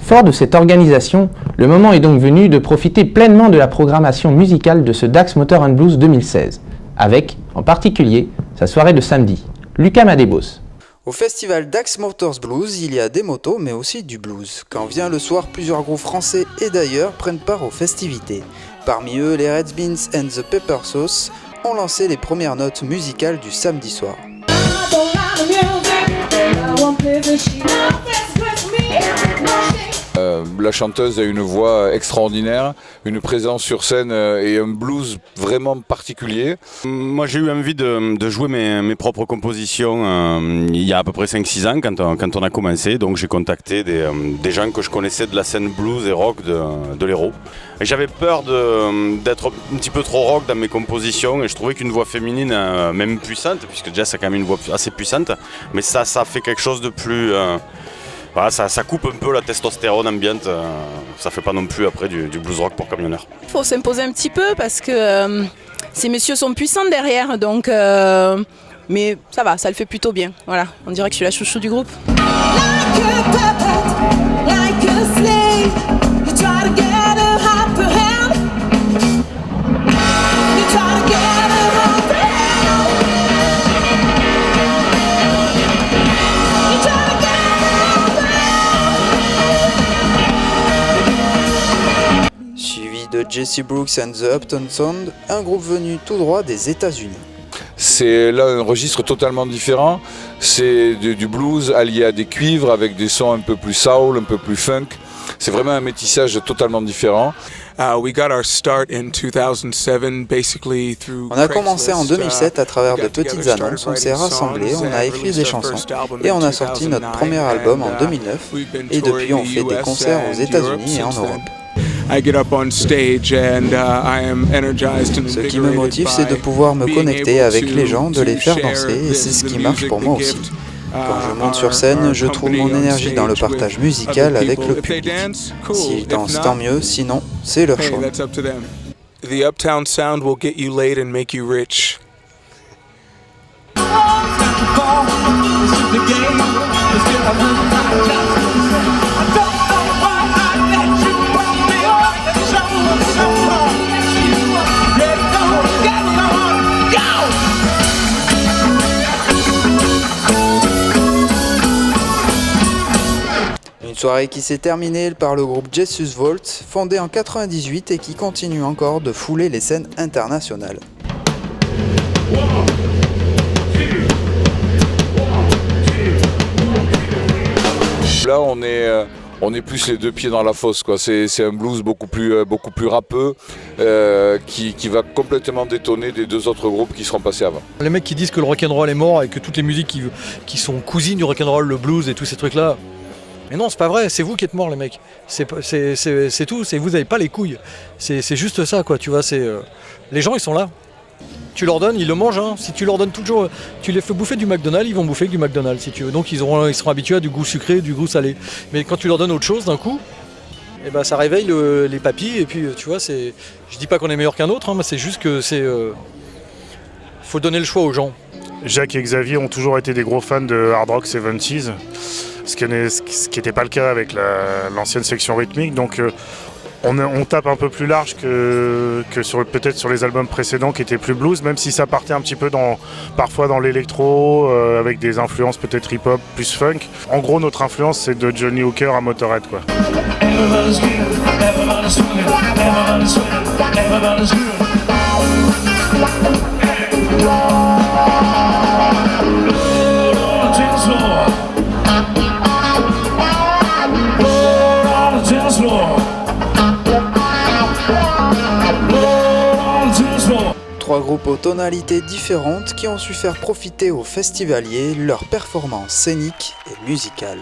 Fort de cette organisation, le moment est donc venu de profiter pleinement de la programmation musicale de ce Dax Motor & Blues 2016, avec, en particulier, sa soirée de samedi. Lucas Madébos. Au festival Dax Motors Blues, il y a des motos mais aussi du blues. Quand vient le soir, plusieurs groupes français et d'ailleurs prennent part aux festivités. Parmi eux, les Red Beans and the Pepper Sauce ont lancé les premières notes musicales du samedi soir. La chanteuse a une voix extraordinaire, une présence sur scène et un blues vraiment particulier. Moi j'ai eu envie de jouer mes propres compositions il y a à peu près 5-6 ans quand on a commencé. Donc j'ai contacté des gens que je connaissais de la scène blues et rock de l'Hérault. Et j'avais peur d'être un petit peu trop rock dans mes compositions et je trouvais qu'une voix féminine, même puissante, puisque Jess a quand même une voix assez puissante, mais ça fait quelque chose de plus... Voilà, ça coupe un peu la testostérone ambiante, ça fait pas non plus après du blues rock pour camionneurs. Il faut s'imposer un petit peu parce que ces messieurs sont puissants derrière, donc mais ça va, ça le fait plutôt bien. Voilà, on dirait que je suis la chouchou du groupe. De Jesse Brooks and the Uptown Sound, un groupe venu tout droit des États-Unis. C'est là un registre totalement différent, c'est du blues allié à des cuivres avec des sons un peu plus soul, un peu plus funk. C'est vraiment un métissage totalement différent. On a commencé en 2007 à travers de petites annonces, on s'est rassemblés, on a écrit des chansons et on a sorti notre premier album en 2009 et depuis on fait des concerts aux États-Unis et en Europe. Ce qui me motive, c'est de pouvoir me connecter avec les gens, de les faire danser, et c'est ce qui marche pour moi aussi. Quand je monte sur scène, je trouve mon énergie dans le partage musical avec le public. S'ils dansent, tant mieux, sinon, c'est leur choix. The Uptown Sound will get you laid and make you rich. Une soirée qui s'est terminée par le groupe Jesus Volt, fondé en 98 et qui continue encore de fouler les scènes internationales. Là on est plus les deux pieds dans la fosse, quoi. C'est un blues beaucoup plus râpeux qui va complètement détonner des deux autres groupes qui seront passés avant. Les mecs qui disent que le rock'n'roll est mort et que toutes les musiques qui sont cousines du rock'n'roll, le blues et tous ces trucs là. Mais non, c'est pas vrai, c'est vous qui êtes morts les mecs. C'est tout, vous n'avez pas les couilles. C'est juste ça quoi, tu vois, les gens ils sont là. Tu leur donnes, ils le mangent. Hein. Si tu leur donnes toujours, tu les fais bouffer du McDonald's, ils vont bouffer du McDonald's si tu veux. Donc ils seront habitués à du goût sucré, du goût salé. Mais quand tu leur donnes autre chose d'un coup, eh ben, ça réveille les papilles et puis tu vois, je dis pas qu'on est meilleur qu'un autre, hein, mais c'est juste que faut donner le choix aux gens. Jacques et Xavier ont toujours été des gros fans de hard rock 70s, ce qui n'était pas le cas avec l'ancienne section rythmique. Donc on tape un peu plus large que peut-être sur les albums précédents qui étaient plus blues, même si ça partait un petit peu parfois dans l'électro, avec des influences peut-être hip-hop, plus funk. En gros, notre influence, c'est de Johnny Hooker à Motorhead, quoi. Trois groupes aux tonalités différentes qui ont su faire profiter aux festivaliers leurs performances scéniques et musicales.